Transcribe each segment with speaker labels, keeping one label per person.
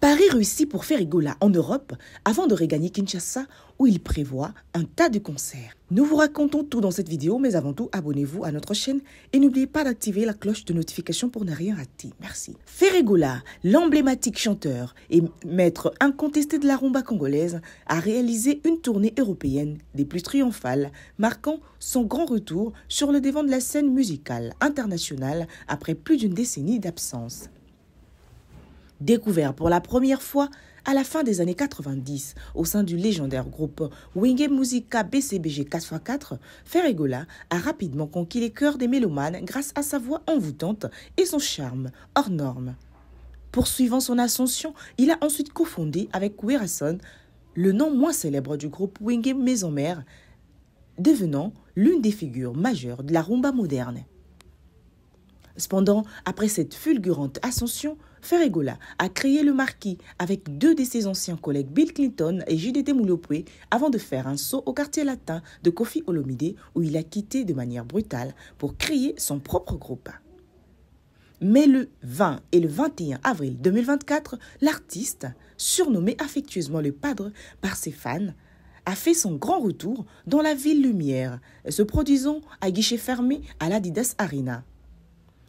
Speaker 1: Paris réussi pour Ferregola en Europe avant de regagner Kinshasa où il prévoit un tas de concerts. Nous vous racontons tout dans cette vidéo, mais avant tout, abonnez-vous à notre chaîne et n'oubliez pas d'activer la cloche de notification pour ne rien rater. Merci. Ferregola, l'emblématique chanteur et maître incontesté de la rumba congolaise, a réalisé une tournée européenne des plus triomphales, marquant son grand retour sur le devant de la scène musicale internationale après plus d'une décennie d'absence. Découvert pour la première fois à la fin des années 90 au sein du légendaire groupe Wenge Musica BCBG 4x4, Ferregola a rapidement conquis les cœurs des mélomanes grâce à sa voix envoûtante et son charme hors norme. Poursuivant son ascension, il a ensuite cofondé avec Werason, le nom moins célèbre du groupe Wenge Maison Mère, devenant l'une des figures majeures de la rumba moderne. Cependant, après cette fulgurante ascension, Ferregola a créé le Marquis avec deux de ses anciens collègues Bill Clinton et JDT Moulopoué avant de faire un saut au quartier latin de Koffi Olomide où il a quitté de manière brutale pour créer son propre groupe. Mais le 20 et le 21 avril 2024, l'artiste, surnommé affectueusement le Padre par ses fans, a fait son grand retour dans la ville lumière, se produisant à guichet fermé à l'Adidas Arena.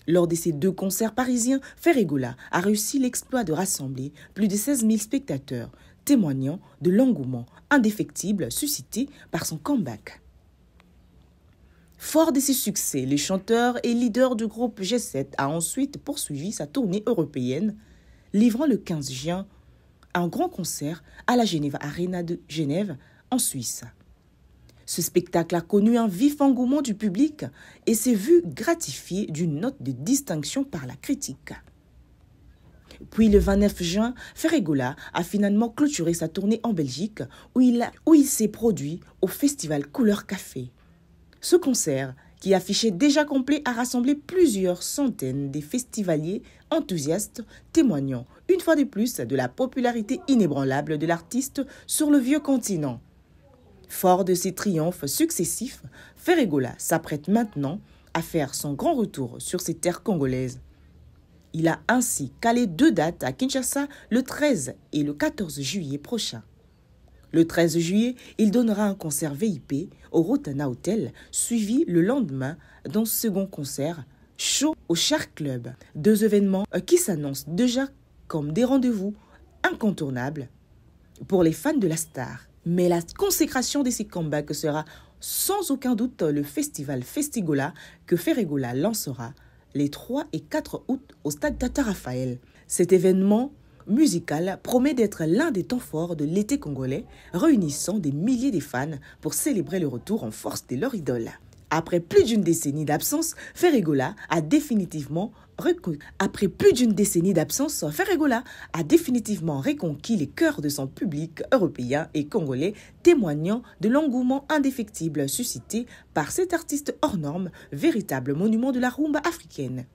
Speaker 1: Lors de ces deux concerts parisiens, Ferregola a réussi l'exploit de rassembler plus de 16 000 spectateurs, témoignant de l'engouement indéfectible suscité par son comeback. Fort de ses succès, le chanteur et leader du groupe G7 a ensuite poursuivi sa tournée européenne, livrant le 15 juin un grand concert à la Geneva Arena de Genève, en Suisse. Ce spectacle a connu un vif engouement du public et s'est vu gratifié d'une note de distinction par la critique. Puis le 29 juin, Ferregola a finalement clôturé sa tournée en Belgique où il s'est produit au festival Couleur Café. Ce concert, qui affichait déjà complet, a rassemblé plusieurs centaines de festivaliers enthousiastes, témoignant une fois de plus de la popularité inébranlable de l'artiste sur le vieux continent. Fort de ses triomphes successifs, Ferregola s'apprête maintenant à faire son grand retour sur ses terres congolaises. Il a ainsi calé deux dates à Kinshasa le 13 et le 14 juillet prochain. Le 13 juillet, il donnera un concert VIP au Rotana Hotel, suivi le lendemain d'un second concert chaud au Shark Club. Deux événements qui s'annoncent déjà comme des rendez-vous incontournables pour les fans de la star. Mais la consécration de ces comebacks sera sans aucun doute le festival Festigola que Ferregola lancera les 3 et 4 août au stade Tata Raphaël. Cet événement musical promet d'être l'un des temps forts de l'été congolais, réunissant des milliers de fans pour célébrer le retour en force de leur idole. Après plus d'une décennie d'absence, Ferregola a définitivement reconquis les cœurs de son public européen et congolais, témoignant de l'engouement indéfectible suscité par cet artiste hors norme, véritable monument de la rumba africaine.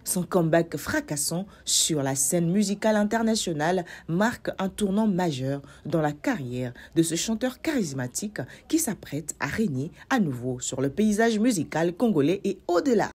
Speaker 1: Son comeback fracassant sur la scène musicale internationale marque un tournant majeur dans la carrière de ce chanteur charismatique qui s'apprête à régner à nouveau sur le paysage musical congolais et au-delà.